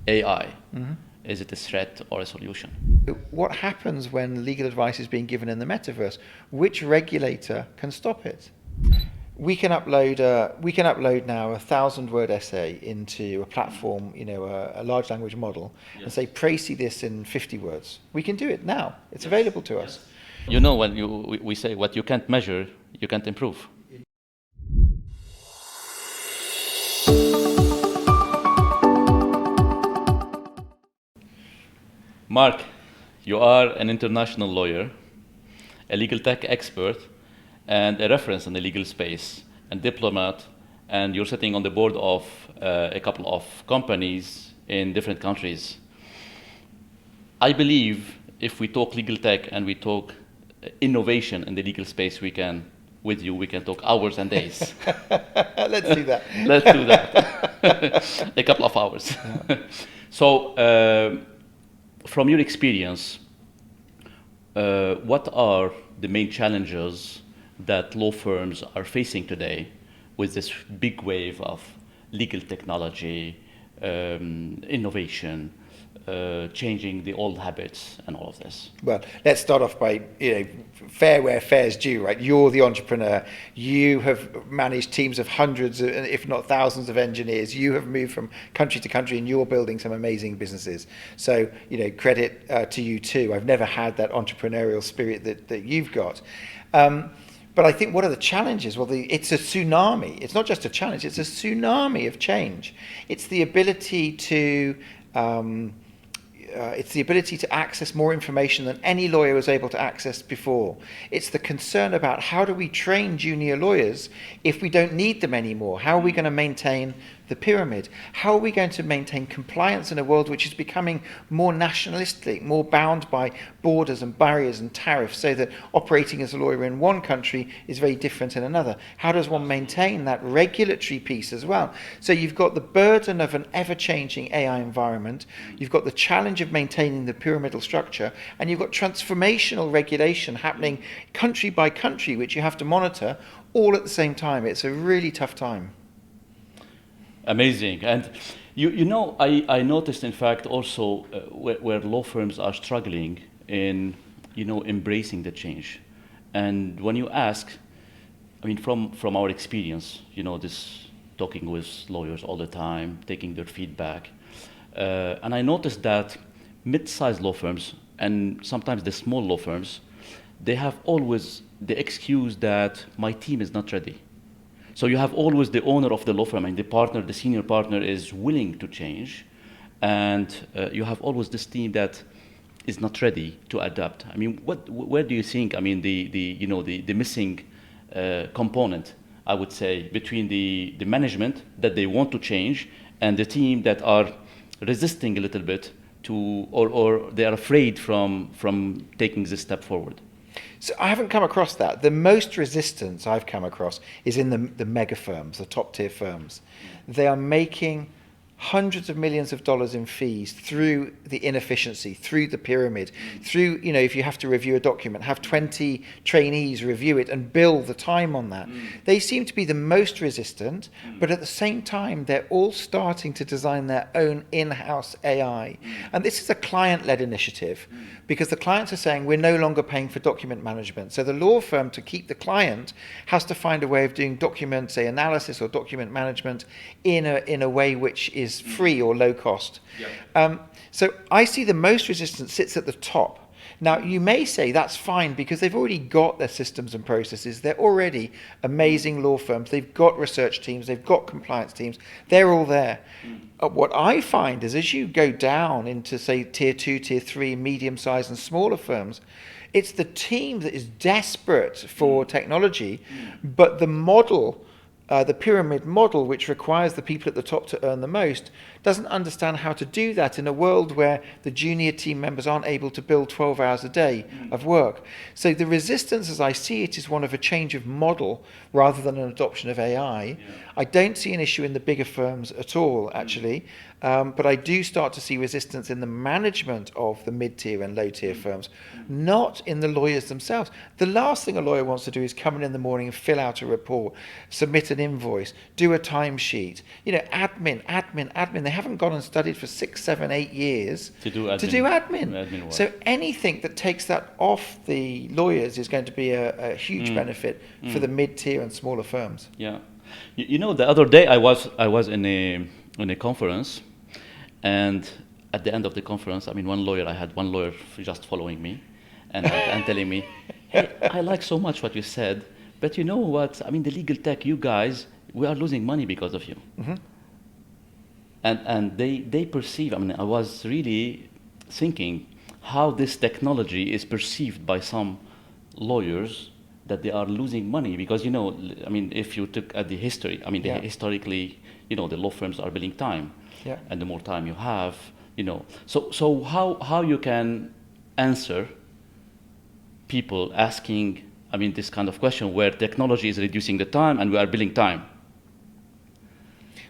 AI. Is it a threat or a solution? What happens when legal advice is being given in the metaverse? Which regulator can stop it? We can upload now a 1,000-word essay into a platform, a large language model, and say, précis this in 50 words. We can do it now. It's available to us. You know, when we say what you can't measure, you can't improve. Mark, you are an international lawyer, a legal tech expert, and a reference in the legal space, and diplomat, and you're sitting on the board of a couple of companies in different countries. I believe if we talk legal tech and we talk innovation in the legal space, we can talk hours and days. Let's do that. Let's do that. A couple of hours. Yeah. So, from your experience, what are the main challenges that law firms are facing today with this big wave of legal technology, innovation, changing the old habits and all of this? Well, let's start off by, fair where fair's due, right? You're the entrepreneur. You have managed teams of hundreds, if not thousands of engineers. You have moved from country to country and you're building some amazing businesses. So, credit to you too. I've never had that entrepreneurial spirit that you've got. But I think what are the challenges? Well, it's a tsunami. It's not just a challenge, it's a tsunami of change. It's the ability to access more information than any lawyer was able to access before. It's the concern about how do we train junior lawyers if we don't need them anymore? How are we going to maintain the pyramid? How are we going to maintain compliance in a world which is becoming more nationalistic, more bound by borders and barriers and tariffs, so that operating as a lawyer in one country is very different in another? How does one maintain that regulatory piece as well? So you've got the burden of an ever-changing AI environment, you've got the challenge of maintaining the pyramidal structure, and you've got transformational regulation happening country by country, which you have to monitor all at the same time. It's a really tough time. Amazing. And I noticed, in fact, also where law firms are struggling in, embracing the change. And when you ask, from our experience, this talking with lawyers all the time, taking their feedback, and I noticed that mid-sized law firms and sometimes the small law firms, they have always the excuse that my team is not ready. So you have always the owner of the law firm and the senior partner is willing to change, and you have always this team that is not ready to adapt. Where do you think? The missing component, I would say, between the management that they want to change and the team that are resisting a little bit to, or they are afraid from taking this step forward. So I haven't come across that. The most resistance I've come across is in the mega firms, the top tier firms. They are making hundreds of millions of dollars in fees through the inefficiency, through the pyramid, through, if you have to review a document, have 20 trainees review it and bill the time on that. They seem to be the most resistant, but at the same time, they're all starting to design their own in-house AI. And this is a client-led initiative because the clients are saying, we're no longer paying for document management. So the law firm, to keep the client, has to find a way of doing document, say, analysis or document management in a way which is free or low cost. Yep. So I see the most resistance sits at the top. Now, you may say that's fine because they've already got their systems and processes. They're already amazing law firms. They've got research teams. They've got compliance teams. They're all there. What I find is as you go down into, say, tier 2, tier 3, medium-sized and smaller firms, it's the team that is desperate for technology, but the model, the pyramid model, which requires the people at the top to earn the most, doesn't understand how to do that in a world where the junior team members aren't able to build 12 hours a day of work. So the resistance, as I see it, is one of a change of model rather than an adoption of AI. I don't see an issue in the bigger firms at all, actually. But I do start to see resistance in the management of the mid-tier and low-tier firms, not in the lawyers themselves. The last thing a lawyer wants to do is come in the morning and fill out a report, submit an invoice, do a timesheet. Admin. They haven't gone and studied for 6, 7, 8 years to do admin. Admin work. So anything that takes that off the lawyers is going to be a huge benefit for the mid-tier and smaller firms. Yeah. The other day I was in a conference. And at the end of the conference, I had one lawyer just following me and telling me, hey, I like so much what you said, but you know what? I mean, the legal tech, you guys, we are losing money because of you. Mm-hmm. And they perceive, I was really thinking how this technology is perceived by some lawyers, that they are losing money because, if you took at the history, historically, the law firms are billing time. Yeah. And the more time you have, So how you can answer people asking, this kind of question where technology is reducing the time and we are billing time?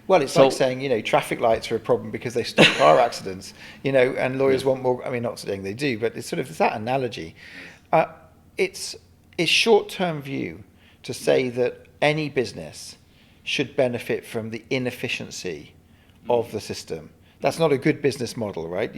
Well, it's like saying, traffic lights are a problem because they stop car accidents, and lawyers want more. Not saying they do, but it's that analogy. It's short-term view to say that any business should benefit from the inefficiency of the system. That's not a good business model, right?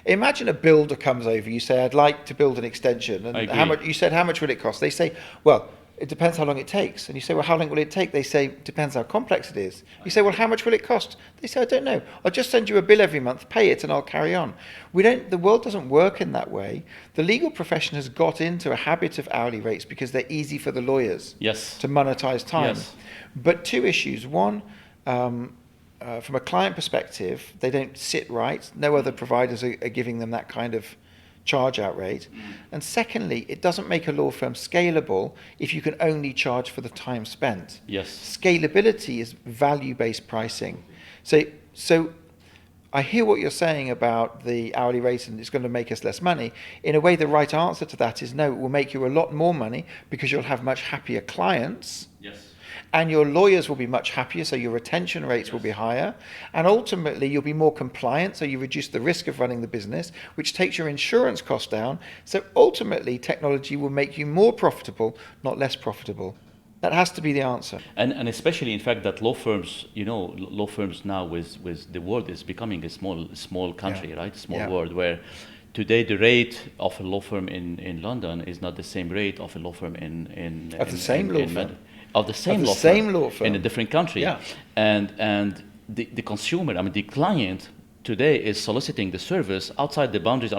Imagine a builder comes over, you say, I'd like to build an extension. And how much will it cost? They say, well, it depends how long it takes. And you say, well, how long will it take? They say, depends how complex it is. You say, well, how much will it cost? They say, I don't know. I'll just send you a bill every month, pay it, and I'll carry on. The world doesn't work in that way. The legal profession has got into a habit of hourly rates because they're easy for the lawyers to monetize time. Yes. But two issues. One, from a client perspective, they don't sit right. No other providers are giving them that kind of charge out rate. And secondly, it doesn't make a law firm scalable if you can only charge for the time spent. Yes. Scalability is value-based pricing. So I hear what you're saying about the hourly rate and it's going to make us less money. In a way, the right answer to that is no, it will make you a lot more money because you'll have much happier clients. Yes. And your lawyers will be much happier, so your retention rates will be higher. And ultimately, you'll be more compliant, so you reduce the risk of running the business, which takes your insurance costs down. So ultimately, technology will make you more profitable, not less profitable. That has to be the answer. And especially, in fact, that law firms, law firms now with the world is becoming a small country, right? Small world where today the rate of a law firm in London is not the same rate of a law firm Of the same law firm in a different country. Yeah. And the consumer, the client today is soliciting the service outside the boundaries.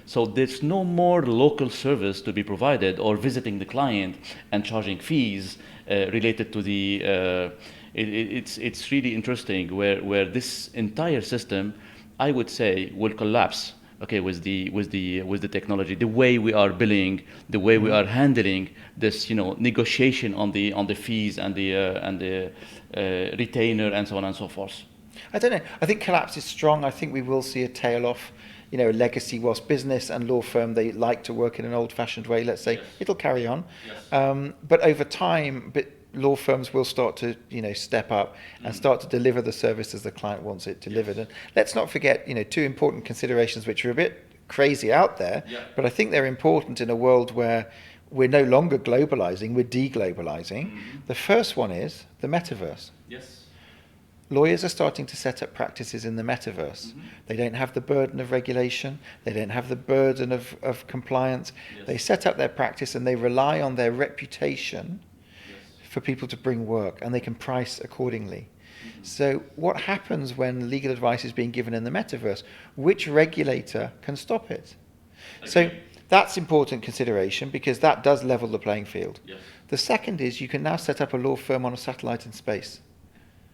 So there's no more local service to be provided or visiting the client and charging fees related to the. It's really interesting where this entire system, I would say, will collapse. Okay, with the technology, the way we are billing, the way we are handling this, negotiation on the fees and the retainer and so on and so forth. I don't know. I think collapse is strong. I think we will see a tail off. Legacy whilst business and law firm, they like to work in an old-fashioned way. Let's say it'll carry on, but over time, law firms will start to, step up and start to deliver the service as the client wants it delivered. And let's not forget, two important considerations which are a bit crazy out there, but I think they're important in a world where we're no longer globalizing, we're deglobalizing. The first one is the Metaverse. Yes. Lawyers are starting to set up practices in the Metaverse. They don't have the burden of regulation. They don't have the burden of compliance. Yes. They set up their practice and they rely on their reputation for people to bring work, and they can price accordingly. So what happens when legal advice is being given in the Metaverse? Which regulator can stop it? Okay. So that's important consideration because that does level the playing field. Yes. The second is you can now set up a law firm on a satellite in space.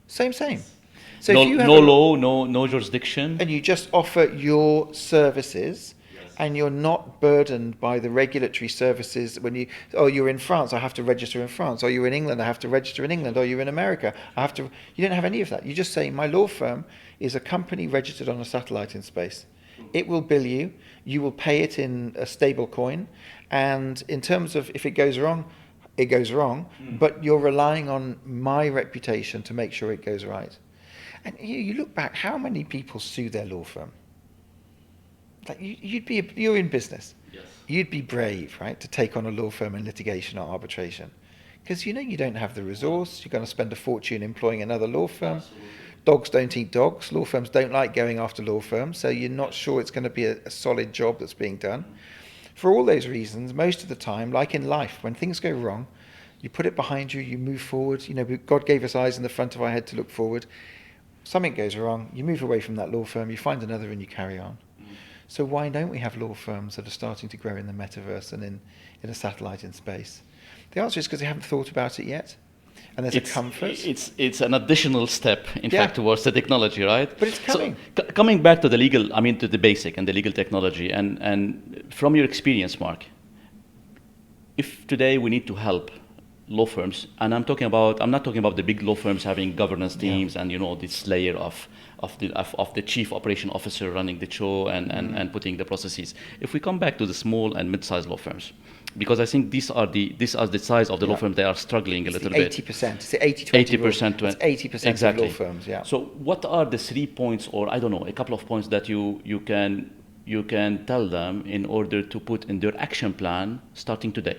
Same. So no, if you have no law, no jurisdiction. And you just offer your services, and you're not burdened by the regulatory services you're in France, I have to register in France, or you're in England, I have to register in England, or you're in America, you don't have any of that. You just say, my law firm is a company registered on a satellite in space. It will bill you, you will pay it in a stable coin, and in terms of if it goes wrong, but you're relying on my reputation to make sure it goes right. And you look back, how many people sue their law firm? Like you're in business. Yes. You'd be brave, right, to take on a law firm in litigation or arbitration, because you know you don't have the resource. You're going to spend a fortune employing another law firm. Absolutely. Dogs don't eat dogs. Law firms don't like going after law firms, so you're not sure it's going to be a solid job that's being done. For all those reasons, most of the time, like in life, when things go wrong, you put it behind you, you move forward. You know, God gave us eyes in the front of our head to look forward. Something goes wrong, you move away from that law firm, you find another and you carry on. So why don't we have law firms that are starting to grow in the metaverse and in a satellite in space? The answer is because they haven't thought about it yet. And there's a comfort. It's an additional step, in fact, towards the technology, right? But it's coming. So, coming back to the legal, I mean, to the basic and the legal technology, and from your experience, Mark, if today we need to help law firms, and I'm not talking about the big law firms having governance teams and this layer of the chief operation officer running the show and putting the processes. If we come back to the small and mid-sized law firms, because I think these are the size of the law firms that are struggling a little bit. 80%. It's the 80%. It's 80% exactly. of law firms. Yeah. So what are the 3 points, or I don't know, a couple of points that you can tell them in order to put in their action plan starting today?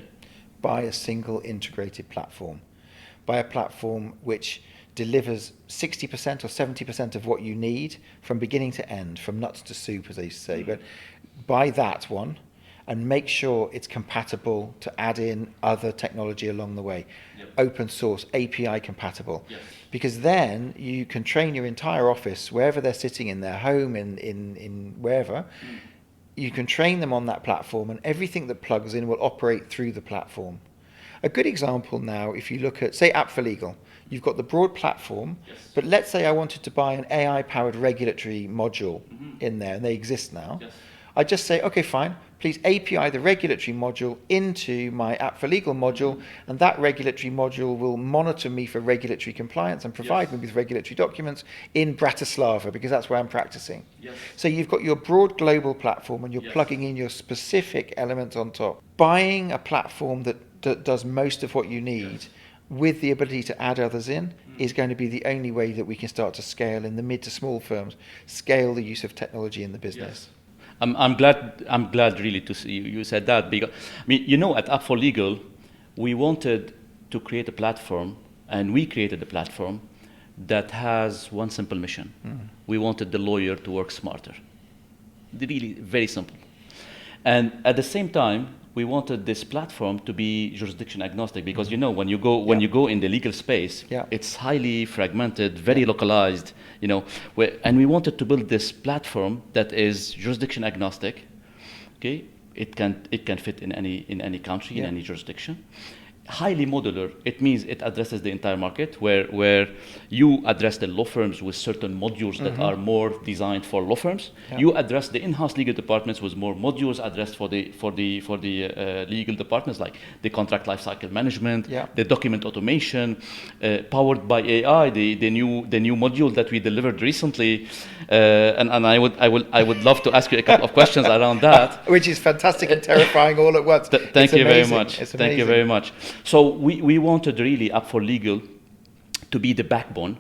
Buy a single integrated platform. Buy a platform which delivers 60% or 70% of what you need from beginning to end, from nuts to soup, as they used to say. But buy that one and make sure it's compatible to add in other technology along the way. Yep. Open source, API compatible. Yes. Because then you can train your entire office, wherever they're sitting, in their home, in wherever, you can train them on that platform, and everything that plugs in will operate through the platform. A good example now, if you look at, say, App for Legal, you've got the broad platform, but let's say I wanted to buy an AI-powered regulatory module in there, and they exist now. Yes. I just say, okay, fine, please API the regulatory module into my App for Legal module, and that regulatory module will monitor me for regulatory compliance and provide me with regulatory documents in Bratislava, because that's where I'm practicing. Yes. So you've got your broad global platform, and you're plugging in your specific elements on top. Buying a platform that does most of what you need with the ability to add others in is going to be the only way that we can start to scale in the mid to small firms, scale the use of technology in the business. Yes. I'm glad really to see you said that, because I mean, at App for Legal, we wanted to create a platform, and we created a platform that has one simple mission. We wanted the lawyer to work smarter. Really very simple. And at the same time, we wanted this platform to be jurisdiction agnostic, because when you go in the legal space, it's highly fragmented, very localized, and we wanted to build this platform that is jurisdiction agnostic. Okay, it can fit in any country, in any jurisdiction. Highly modular, it means it addresses the entire market, where you address the law firms with certain modules that are more designed for law firms. You address the in-house legal departments with more modules addressed for the legal departments, like the contract lifecycle management, the document automation, powered by AI, the new module that we delivered recently, and I would love to ask you a couple of questions around that. Which is fantastic and terrifying all at once. Thank you very much. Thank you very much. So we wanted really App for Legal to be the backbone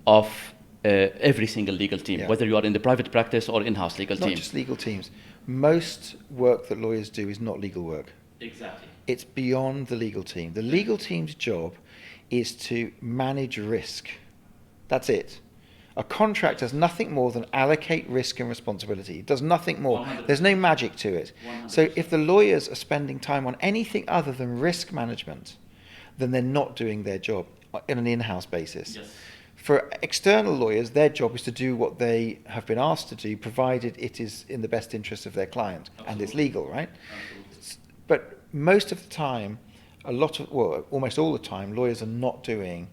of every single legal team, whether you are in the private practice or in-house legal team. Not just legal teams. Most work that lawyers do is not legal work. Exactly. It's beyond the legal team. The legal team's job is to manage risk. That's it. A contract does nothing more than allocate risk and responsibility. It does nothing more. 100%. There's no magic to it. 100%. So if the lawyers are spending time on anything other than risk management, then they're not doing their job on an in-house basis. Yes. For external lawyers, their job is to do what they have been asked to do, provided it is in the best interest of their client. Absolutely. And it's legal, right? Absolutely. But most of the time, almost all the time, lawyers are not doing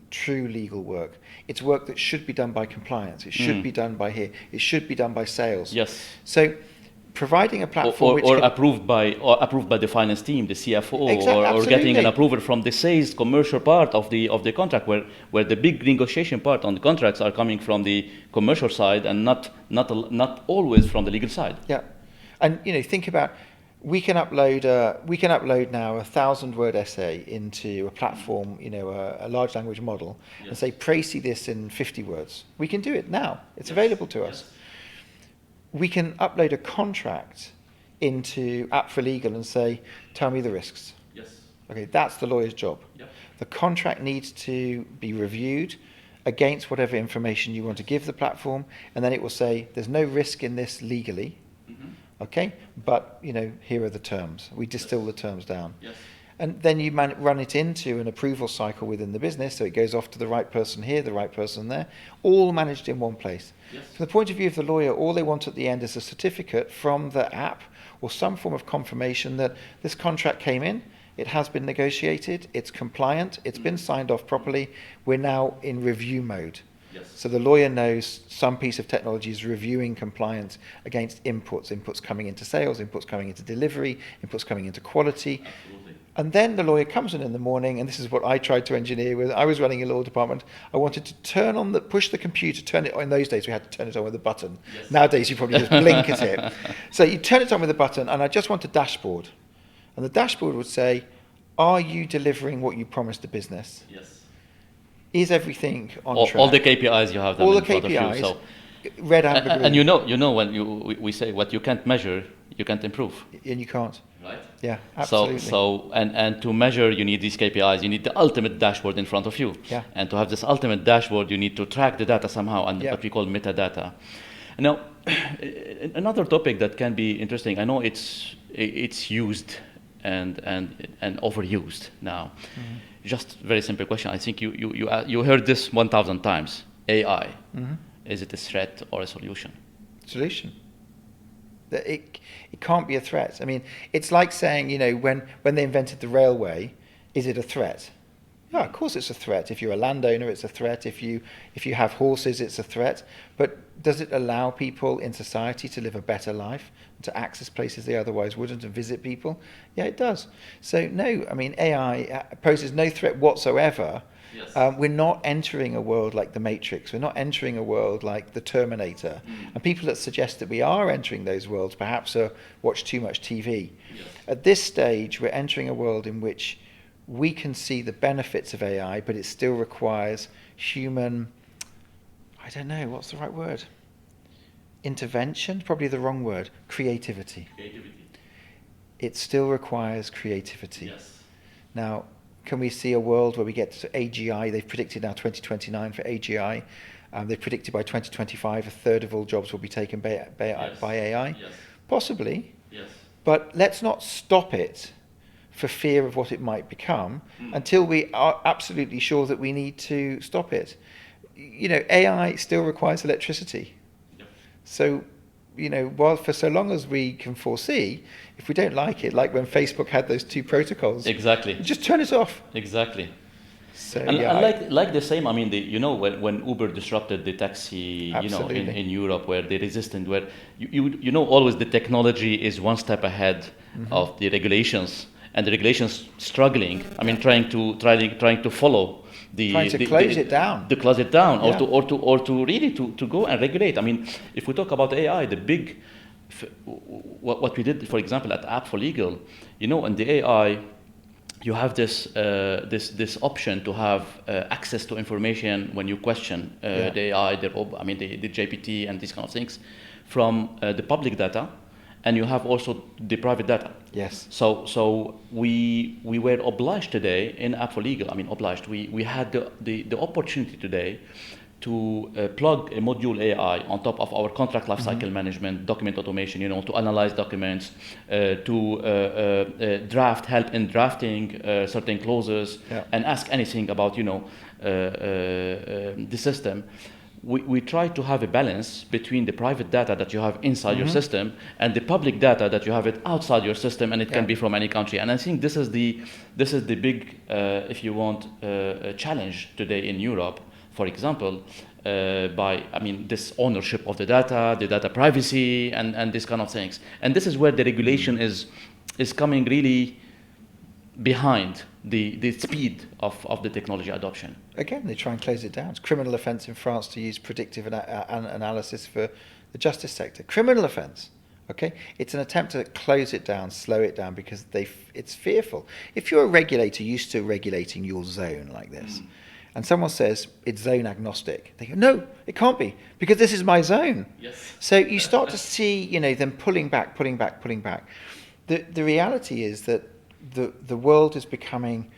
true legal work. It's work that should be done by compliance. It should be done by here. It should be done by sales. Yes. So providing a platform or approved by the finance team, the CFO, or getting an approval from the sales commercial part of the contract, where the big negotiation part on the contracts are coming from the commercial side and not always from the legal side. Yeah. And think about we can upload now a 1,000-word essay into a platform, a large language model, Yes. and say, précis this in 50 words. We can do it now. It's Yes. available to us. Yes. We can upload a contract into App for Legal and say, tell me the risks. Yes. Okay, that's the lawyer's job. Yep. The contract needs to be reviewed against whatever information you want to give the platform, and then it will say, there's no risk in this legally. Okay, but here are the terms. We distill Yes. the terms down. Yes. And then you run it into an approval cycle within the business, so it goes off to the right person here, the right person there, all managed in one place. Yes. From the point of view of the lawyer, all they want at the end is a certificate from the app or some form of confirmation that this contract came in, it has been negotiated, it's compliant, it's been signed off properly, we're now in review mode. Yes. So the lawyer knows some piece of technology is reviewing compliance against inputs coming into sales, inputs coming into delivery, inputs coming into quality. Absolutely. And then the lawyer comes in the morning, and this is what I tried to engineer with. I was running a law department. I wanted to push the computer, turn it on. In those days, we had to turn it on with a button. Yes. Nowadays, you probably just blink at it. So you turn it on with a button, and I just want a dashboard. And the dashboard would say, are you delivering what you promised the business? Yes. Is everything on track? All the KPIs you have them All in the front KPIs, of you. So, red, amber, green. and when we say what you can't measure, you can't improve. And you can't. Right. Yeah, absolutely. And to measure, you need these KPIs. You need the ultimate dashboard in front of you. Yeah. And to have this ultimate dashboard, you need to track the data somehow, and Yeah. what we call metadata. Now, another topic that can be interesting. I know it's used and overused now. Mm-hmm. Just very simple question. I think you heard this 1,000 times. AI. Mm-hmm. Is it a threat or a solution? Solution. That it can't be a threat. I mean, it's like saying, when they invented the railway, is it a threat? Yeah, of course it's a threat. If you're a landowner, it's a threat. If you have horses, it's a threat. But does it allow people in society to live a better life, to access places they otherwise wouldn't, and visit people? Yeah, it does. So no, I mean, AI poses no threat whatsoever. Yes. We're not entering a world like the Matrix. We're not entering a world like the Terminator. And people that suggest that we are entering those worlds perhaps watch too much TV. Yes. At this stage, we're entering a world in which we can see the benefits of AI, but it still requires human, I don't know, what's the right word? Intervention? Probably the wrong word. Creativity. It still requires creativity. Yes. Now, can we see a world where we get to AGI? They've predicted now 2029 for AGI. They've predicted by 2025 a third of all jobs will be taken by AI. Yes. Possibly. Yes. But let's not stop it for fear of what it might become until we are absolutely sure that we need to stop it. AI still requires electricity. Yep. So, while for so long as we can foresee, if we don't like it, like when Facebook had those two protocols, Exactly. just turn it off. Exactly. So, And yeah, like the same, I mean, when Uber disrupted the taxi, Absolutely. in Europe, where they resisted, where always the technology is one step ahead of the regulations, and the regulations struggling. I mean, trying to follow trying to close it down. to close it down, Yeah. or to really to go and regulate. I mean, if we talk about AI, the big what we did, for example, at App for Legal, in the AI, you have this option to have access to information when you question the AI, the GPT and these kind of things, from the public data, and you have also the private data. Yes. So we were obliged today in App for Legal. I mean, obliged. We had the opportunity today to plug a module AI on top of our contract lifecycle management, document automation, to analyze documents, to help in drafting certain clauses, and ask anything about, the system. We try to have a balance between the private data that you have inside your system and the public data that you have it outside your system, and it can be from any country. And I think this is the big, if you want, challenge today in Europe. For example, this ownership of the data privacy, and these kind of things. And this is where the regulation is coming really behind the speed of the technology adoption. Again, they try and close it down. It's criminal offence in France to use predictive analysis for the justice sector. Criminal offence. Okay, it's an attempt to close it down, slow it down, because it's fearful. If you're a regulator used to regulating your zone like this, and someone says it's zone agnostic, they go, no, it can't be, because this is my zone. Yes. So you start to see, you know, them pulling back. The reality is that the world is becoming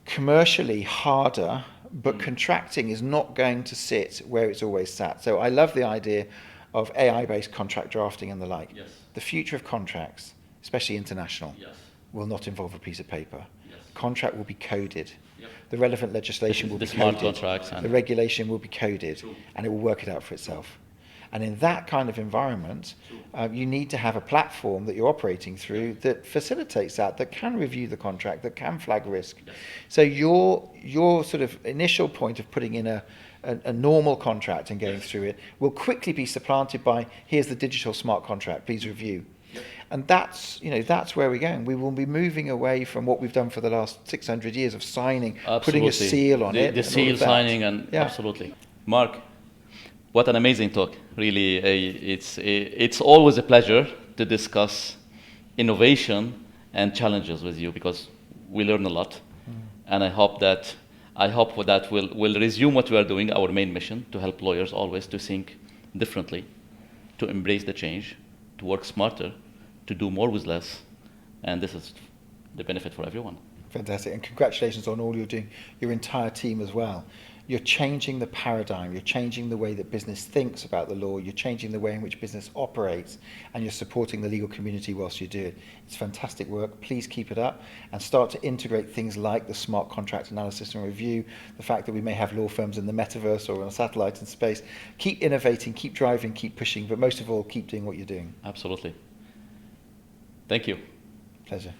commercially harder, but contracting is not going to sit where it's always sat. So I love the idea of AI-based contract drafting and the like. Yes. The future of contracts, especially international, Yes. will not involve a piece of paper. Yes. Contract will be coded. Yep. The relevant legislation will The be smart coded. contracts and- The regulation will be coded, True. and it will work it out for itself. And in that kind of environment, you need to have a platform that you're operating through that facilitates that can review the contract, that can flag risk. Yes. So your sort of initial point of putting in a normal contract and going through it will quickly be supplanted by, here's the digital smart contract, please review. Yep. And that's where we're going. We will be moving away from what we've done for the last 600 years of signing, putting a seal on it. The and all seal of that. signing and Yeah. absolutely. Mark, what an amazing talk. Really, it's always a pleasure to discuss innovation and challenges with you, because we learn a lot. And I hope that we'll resume what we are doing, our main mission, to help lawyers always to think differently, to embrace the change, to work smarter, to do more with less. And this is the benefit for everyone. Fantastic, and congratulations on all you're doing, your entire team as well. You're changing the paradigm, you're changing the way that business thinks about the law, you're changing the way in which business operates, and you're supporting the legal community whilst you do it. It's fantastic work. Please keep it up and start to integrate things like the smart contract analysis and review, the fact that we may have law firms in the Metaverse or on a satellite in space. Keep innovating, keep driving, keep pushing, but most of all, keep doing what you're doing. Absolutely. Thank you. Pleasure.